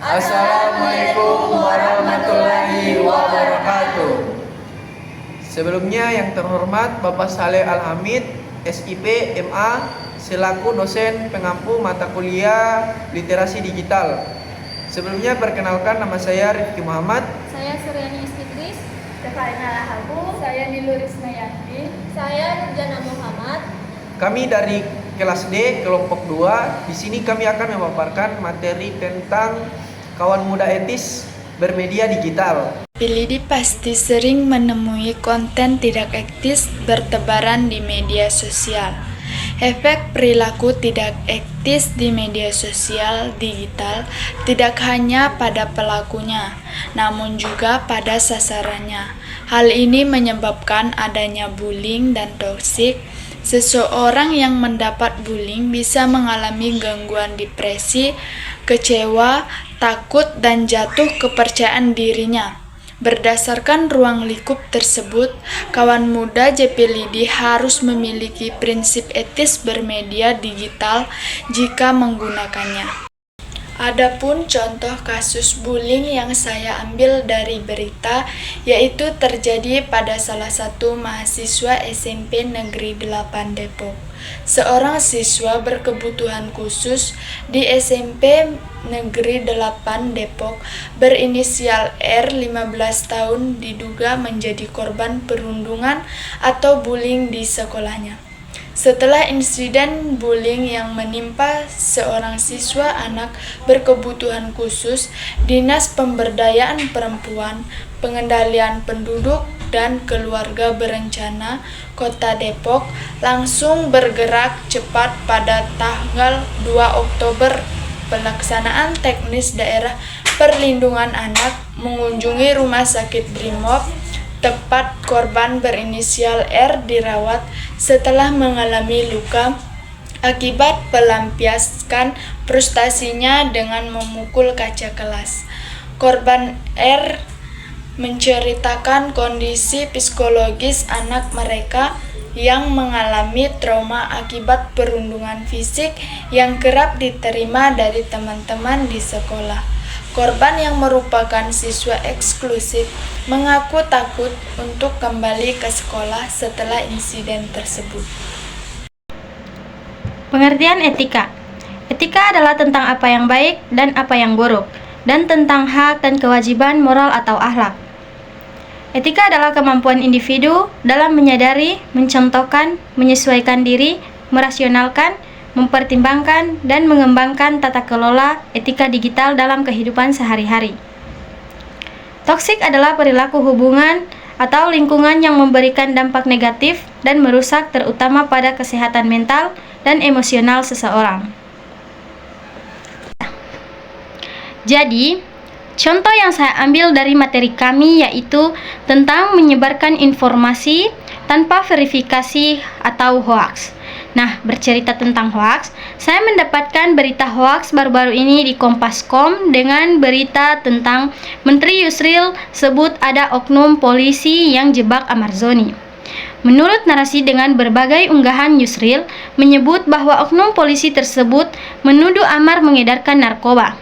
Assalamualaikum warahmatullahi wabarakatuh. Sebelumnya yang terhormat Bapak Saleh Al-Hamid, SIP, MA, selaku dosen pengampu mata kuliah Literasi Digital. Sebelumnya perkenalkan, nama saya Rifki Muhammad. Saya Suryani Istidris. Stefanina Lahabu. Saya Niluris Nayanti. Saya Nurjana Muhammad. Kami dari kelas D kelompok 2. Di sini kami akan memaparkan materi tentang kawan muda etis bermedia digital. Pilidi pasti sering menemui konten tidak etis bertebaran di media sosial. Efek perilaku tidak etis di media sosial digital tidak hanya pada pelakunya, namun juga pada sasarannya. Hal ini menyebabkan adanya bullying dan toksik. Seseorang yang mendapat bullying bisa mengalami gangguan depresi, kecewa, takut, dan jatuh kepercayaan dirinya. Berdasarkan ruang lingkup tersebut, kawan muda JPLIDI harus memiliki prinsip etis bermedia digital jika menggunakannya. Adapun contoh kasus bullying yang saya ambil dari berita, yaitu terjadi pada salah satu mahasiswa SMP Negeri 8 Depok. Seorang siswa berkebutuhan khusus di SMP Negeri 8 Depok berinisial R 15 tahun diduga menjadi korban perundungan atau bullying di sekolahnya. Setelah insiden bullying yang menimpa seorang siswa anak berkebutuhan khusus, Dinas Pemberdayaan Perempuan, Pengendalian Penduduk, dan Keluarga Berencana Kota Depok langsung bergerak cepat pada tanggal 2 Oktober. Pelaksanaan teknis daerah perlindungan anak mengunjungi Rumah Sakit Brimob tempat korban berinisial R dirawat setelah mengalami luka akibat pelampiaskan frustasinya dengan memukul kaca kelas. Korban R menceritakan kondisi psikologis anak mereka yang mengalami trauma akibat perundungan fisik yang kerap diterima dari teman-teman di sekolah. Korban yang merupakan siswa eksklusif mengaku takut untuk kembali ke sekolah setelah insiden tersebut. Pengertian etika. Etika adalah tentang apa yang baik dan apa yang buruk, dan tentang hak dan kewajiban moral atau akhlak. Etika adalah kemampuan individu dalam menyadari, mencontohkan, menyesuaikan diri, merasionalkan, mempertimbangkan, dan mengembangkan tata kelola etika digital dalam kehidupan sehari-hari. Toksik adalah perilaku hubungan atau lingkungan yang memberikan dampak negatif dan merusak terutama pada kesehatan mental dan emosional seseorang. Jadi, contoh yang saya ambil dari materi kami yaitu tentang menyebarkan informasi tanpa verifikasi atau hoaks. Nah, bercerita tentang hoaks, saya mendapatkan berita hoaks baru-baru ini di Kompas.com dengan berita tentang Menteri Yusril sebut ada oknum polisi yang jebak Amarzoni. Menurut narasi dengan berbagai unggahan, Yusril menyebut bahwa oknum polisi tersebut menuduh Amar mengedarkan narkoba.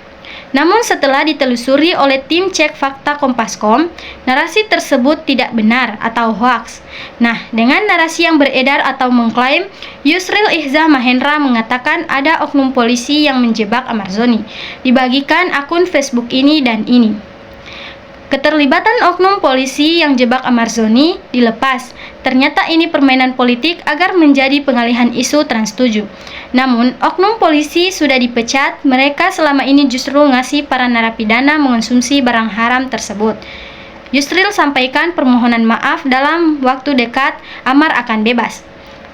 Namun setelah ditelusuri oleh tim cek fakta Kompas.com, narasi tersebut tidak benar atau hoaks. Nah, dengan narasi yang beredar atau mengklaim Yusril Ihzah Mahendra mengatakan ada oknum polisi yang menjebak Amarzoni, dibagikan akun Facebook ini dan ini. Keterlibatan oknum polisi yang jebak Amarzoni dilepas. Ternyata ini permainan politik agar menjadi pengalihan isu Trans 7. Namun, oknum polisi sudah dipecat, mereka selama ini justru ngasih para narapidana mengonsumsi barang haram tersebut. Yusril sampaikan permohonan maaf dalam waktu dekat, Amar akan bebas.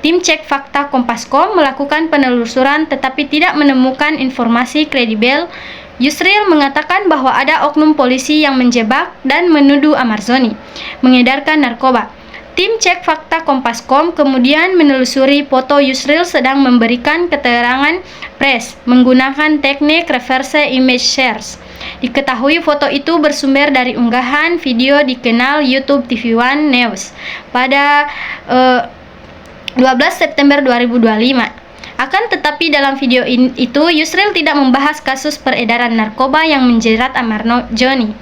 Tim cek fakta Kompas.com melakukan penelusuran tetapi tidak menemukan informasi kredibel. Yusril mengatakan bahwa ada oknum polisi yang menjebak dan menuduh Amarzoni mengedarkan narkoba. Tim cek fakta Kompas.com kemudian menelusuri foto Yusril sedang memberikan keterangan pers menggunakan teknik reverse image search. Diketahui foto itu bersumber dari unggahan video di kanal YouTube TV One News pada 12 September 2025. Akan tetapi dalam video itu Yusril tidak membahas kasus peredaran narkoba yang menjerat Amarno Joni.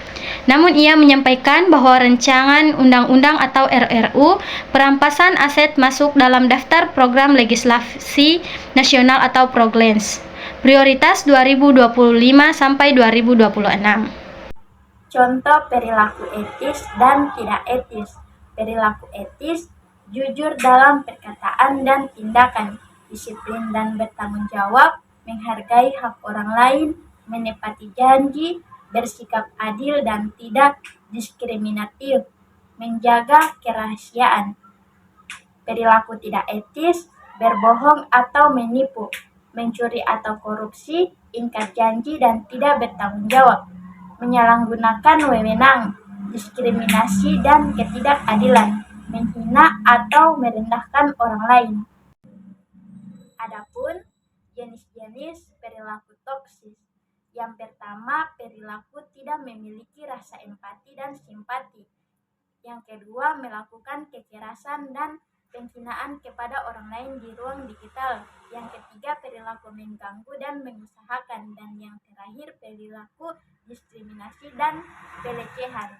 Namun ia menyampaikan bahwa rancangan undang-undang atau RRU perampasan aset masuk dalam daftar program legislasi nasional atau Proglens. Prioritas 2025 sampai 2026. Contoh perilaku etis dan tidak etis. Perilaku etis, jujur dalam perkataan dan tindakan, disiplin dan bertanggung jawab, menghargai hak orang lain, menepati janji, bersikap adil dan tidak diskriminatif, menjaga kerahasiaan. Perilaku tidak etis, berbohong atau menipu, mencuri atau korupsi, ingkar janji dan tidak bertanggung jawab, menyalahgunakan wewenang, diskriminasi dan ketidakadilan, menghina atau merendahkan orang lain. Adapun jenis-jenis perilaku toksis. Yang pertama, perilaku tidak memiliki rasa empati dan simpati. Yang kedua, melakukan kekerasan dan penghinaan kepada orang lain di ruang digital. Yang ketiga, perilaku mengganggu dan mengusahakan. Dan yang terakhir, perilaku diskriminasi dan pelecehan.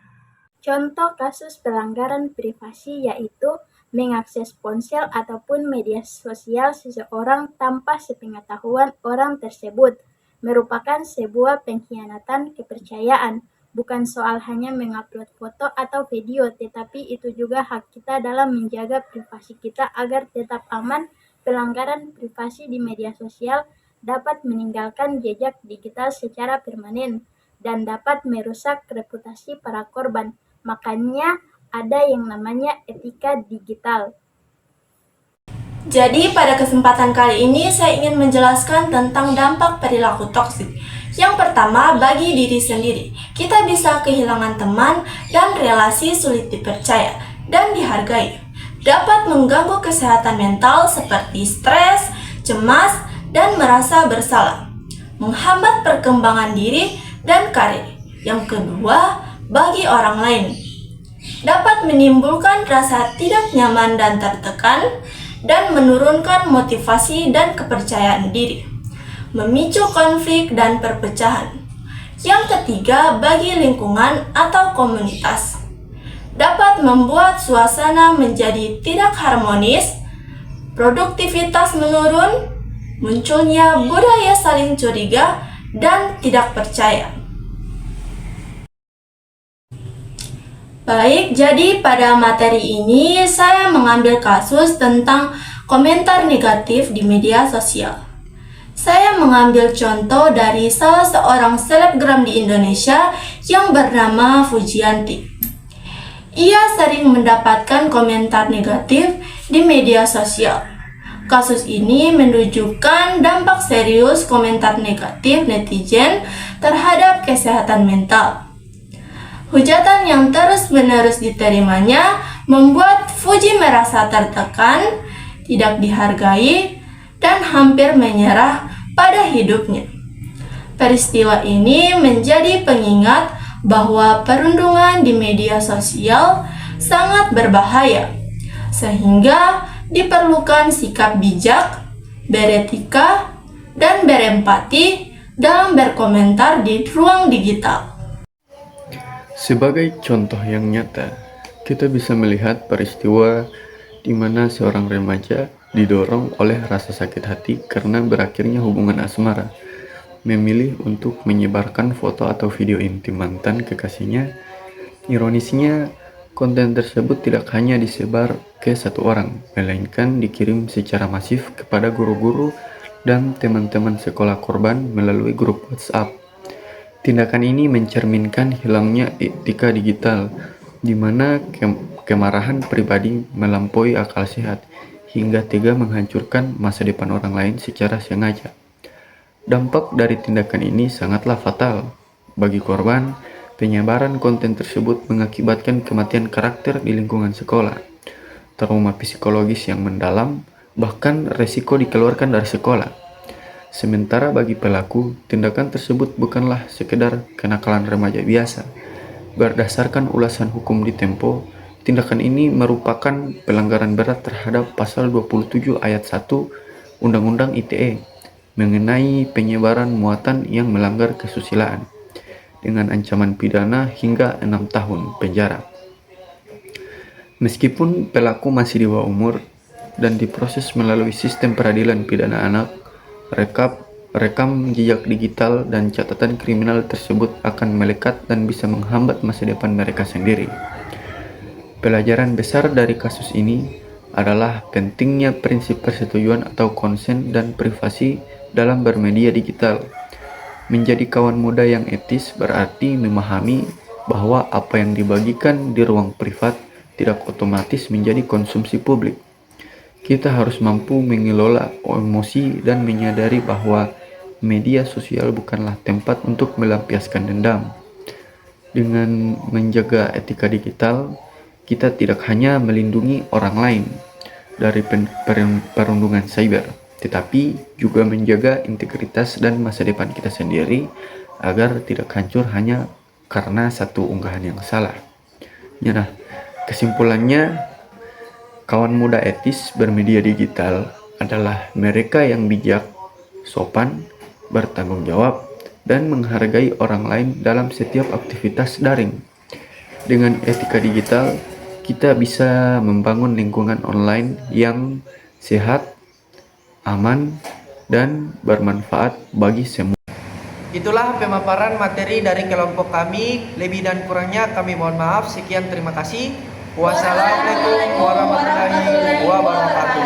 Contoh kasus pelanggaran privasi yaitu mengakses ponsel ataupun media sosial seseorang tanpa sepengetahuan orang tersebut, merupakan sebuah pengkhianatan kepercayaan. Bukan soal hanya mengupload foto atau video, tetapi itu juga hak kita dalam menjaga privasi kita agar tetap aman. Pelanggaran privasi di media sosial dapat meninggalkan jejak digital secara permanen dan dapat merusak reputasi para korban. Makanya ada yang namanya etika digital. Jadi pada kesempatan kali ini saya ingin menjelaskan tentang dampak perilaku toksik. Yang pertama, bagi diri sendiri, kita bisa kehilangan teman dan relasi sulit dipercaya dan dihargai. Dapat mengganggu kesehatan mental seperti stres, cemas, dan merasa bersalah. Menghambat perkembangan diri dan karir. Yang kedua, bagi orang lain, dapat menimbulkan rasa tidak nyaman dan tertekan, dan menurunkan motivasi dan kepercayaan diri, memicu konflik dan perpecahan. Yang ketiga, bagi lingkungan atau komunitas, dapat membuat suasana menjadi tidak harmonis, produktivitas menurun, munculnya budaya saling curiga dan tidak percaya. Baik, jadi pada materi ini saya mengambil kasus tentang komentar negatif di media sosial. Saya mengambil contoh dari salah seorang selebgram di Indonesia yang bernama Fujianti. Ia sering mendapatkan komentar negatif di media sosial. Kasus ini menunjukkan dampak serius komentar negatif netizen terhadap kesehatan mental. Hujatan yang terus-menerus diterimanya membuat Fuji merasa tertekan, tidak dihargai, dan hampir menyerah pada hidupnya. Peristiwa ini menjadi pengingat bahwa perundungan di media sosial sangat berbahaya, sehingga diperlukan sikap bijak, beretika, dan berempati dalam berkomentar di ruang digital. Sebagai contoh yang nyata, kita bisa melihat peristiwa di mana seorang remaja didorong oleh rasa sakit hati karena berakhirnya hubungan asmara, memilih untuk menyebarkan foto atau video intim mantan kekasihnya. Ironisnya, konten tersebut tidak hanya disebar ke satu orang, melainkan dikirim secara masif kepada guru-guru dan teman-teman sekolah korban melalui grup WhatsApp. Tindakan ini mencerminkan hilangnya etika digital, di mana kemarahan pribadi melampaui akal sehat hingga tega menghancurkan masa depan orang lain secara sengaja. Dampak dari tindakan ini sangatlah fatal. Bagi korban, penyebaran konten tersebut mengakibatkan kematian karakter di lingkungan sekolah, trauma psikologis yang mendalam, bahkan resiko dikeluarkan dari sekolah. Sementara bagi pelaku, tindakan tersebut bukanlah sekedar kenakalan remaja biasa. Berdasarkan ulasan hukum di Tempo, tindakan ini merupakan pelanggaran berat terhadap pasal 27 ayat 1 Undang-Undang ITE mengenai penyebaran muatan yang melanggar kesusilaan dengan ancaman pidana hingga 6 tahun penjara. Meskipun pelaku masih di bawah umur dan diproses melalui sistem peradilan pidana anak, rekam jejak digital dan catatan kriminal tersebut akan melekat dan bisa menghambat masa depan mereka sendiri. Pelajaran besar dari kasus ini adalah pentingnya prinsip persetujuan atau konsen dan privasi dalam bermedia digital. Menjadi kawan muda yang etis berarti memahami bahwa apa yang dibagikan di ruang privat tidak otomatis menjadi konsumsi publik. Kita harus mampu mengelola emosi dan menyadari bahwa media sosial bukanlah tempat untuk melampiaskan dendam. Dengan menjaga etika digital, kita tidak hanya melindungi orang lain dari perundungan cyber, tetapi juga menjaga integritas dan masa depan kita sendiri agar tidak hancur hanya karena satu unggahan yang salah. Nah, kesimpulannya, kawan muda etis bermedia digital adalah mereka yang bijak, sopan, bertanggung jawab, dan menghargai orang lain dalam setiap aktivitas daring. Dengan etika digital, kita bisa membangun lingkungan online yang sehat, aman, dan bermanfaat bagi semua. Itulah pemaparan materi dari kelompok kami. Lebih dan kurangnya kami mohon maaf. Sekian, terima kasih. Wassalamualaikum warahmatullahi wabarakatuh.